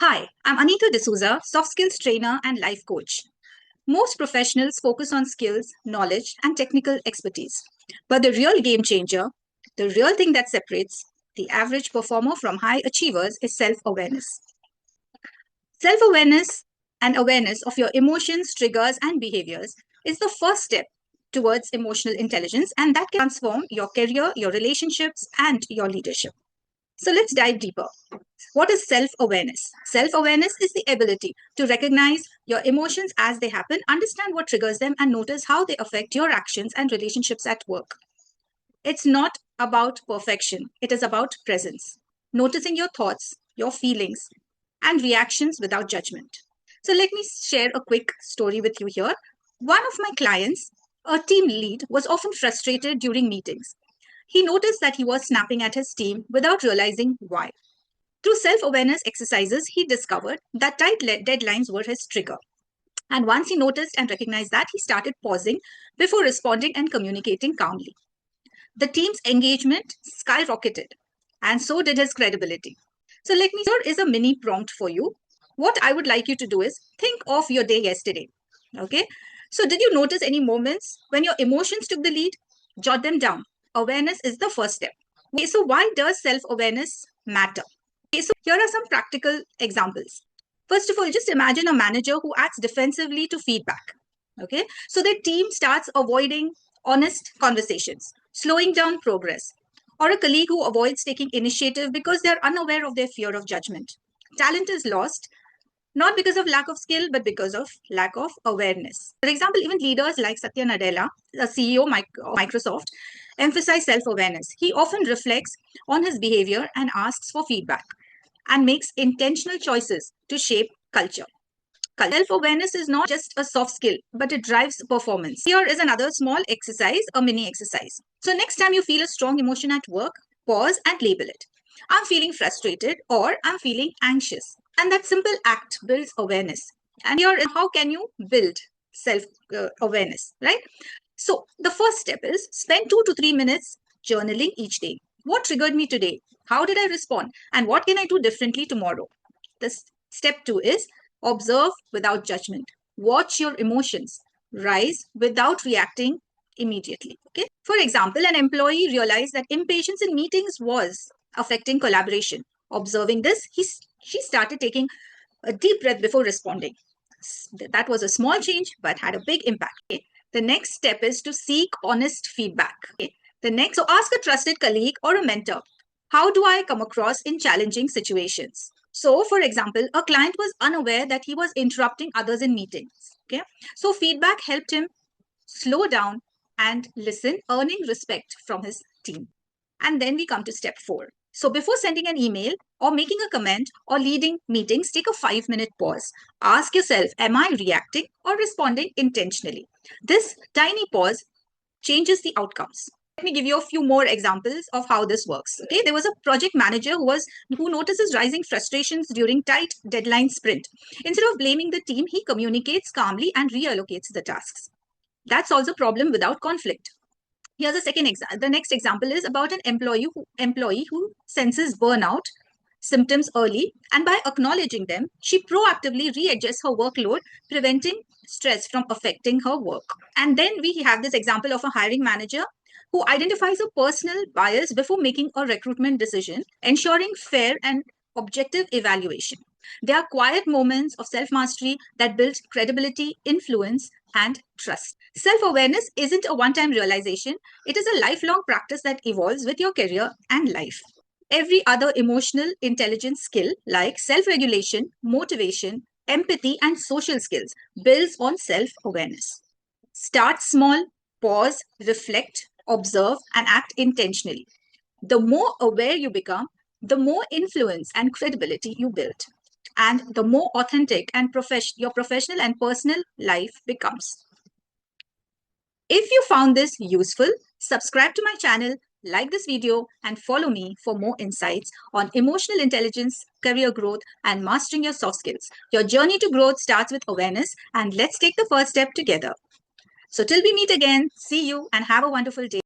Hi, I'm Anita D'Souza, soft skills trainer and life coach. Most professionals focus on skills, knowledge, and technical expertise. But the real game changer, the real thing that separates the average performer from high achievers is self awareness. Self awareness and awareness of your emotions, triggers, and behaviors is the first step towards emotional intelligence, and that can transform your career, your relationships, and your leadership. So let's dive deeper. What is self awareness? Self awareness is the ability to recognize your emotions as they happen, understand what triggers them, and notice how they affect your actions and relationships at work. It's not about perfection, it is about presence, noticing your thoughts, your feelings, and reactions without judgment. So, let me share a quick story with you here. One of my clients, a team lead, was often frustrated during meetings. He noticed that he was snapping at his team without realizing why. Through self awareness exercises, he discovered that tight deadlines were his trigger. And once he noticed and recognized that, he started pausing before responding and communicating calmly. The team's engagement skyrocketed, and so did his credibility. So, here is a mini prompt for you. What I would like you to do is think of your day yesterday. Okay. So, did you notice any moments when your emotions took the lead? Jot them down. Awareness is the first step. Okay, so why does self awareness matter? Okay, so here are some practical examples. First of all, just imagine a manager who acts defensively to feedback. Okay, so their team starts avoiding honest conversations, slowing down progress, or a colleague who avoids taking initiative because they're unaware of their fear of judgment. Talent is lost not because of lack of skill, but because of lack of awareness. For example, even leaders like Satya Nadella, the CEO of Microsoft, emphasize self awareness. He often reflects on his behavior and asks for feedback and makes intentional choices to shape culture. Self awareness is not just a soft skill, but it drives performance. Here is another small exercise, a mini exercise. So, next time you feel a strong emotion at work, pause and label it. I'm feeling frustrated or I'm feeling anxious. And that simple act builds awareness. And here is how can you build self awareness, right? So, the first step is spend 2 to 3 minutes journaling each day. What triggered me today? How did I respond? And what can I do differently tomorrow? This step two is observe without judgment. Watch your emotions rise without reacting immediately. Okay. For example, an employee realized that impatience in meetings was affecting collaboration. Observing this, she started taking a deep breath before responding. That was a small change, but had a big impact. Okay. The next step is to seek honest feedback. Okay. So ask a trusted colleague or a mentor, how do I come across in challenging situations? So, for example, a client was unaware that he was interrupting others in meetings. Okay. So feedback helped him slow down and listen, earning respect from his team. And then we come to step four. So before sending an email or making a comment or leading meetings, take a 5-minute pause. Ask yourself, am I reacting or responding intentionally? This tiny pause changes the outcomes. Let me give you a few more examples of how this works. Okay, there was a project manager who notices rising frustrations during tight deadline sprint. Instead of blaming the team, he communicates calmly and reallocates the tasks. That solves a problem without conflict. Here's a second example. The next example is about an employee who senses burnout symptoms early, and by acknowledging them, she proactively readjusts her workload, preventing stress from affecting her work. And then we have this example of a hiring manager who identifies a personal bias before making a recruitment decision, ensuring fair and objective evaluation. There are quiet moments of self mastery that build credibility, influence, and trust. Self awareness isn't a one time realization, it is a lifelong practice that evolves with your career and life. Every other emotional intelligence skill, like self regulation, motivation, empathy, and social skills, builds on self awareness. Start small, pause, reflect, observe, and act intentionally. The more aware you become, the more influence and credibility you build, and the more authentic and your professional and personal life becomes. If you found this useful, subscribe to my channel, like this video, and follow me for more insights on emotional intelligence, career growth, and mastering your soft skills. Your journey to growth starts with awareness, and let's take the first step together. So, till we meet again, see you and have a wonderful day.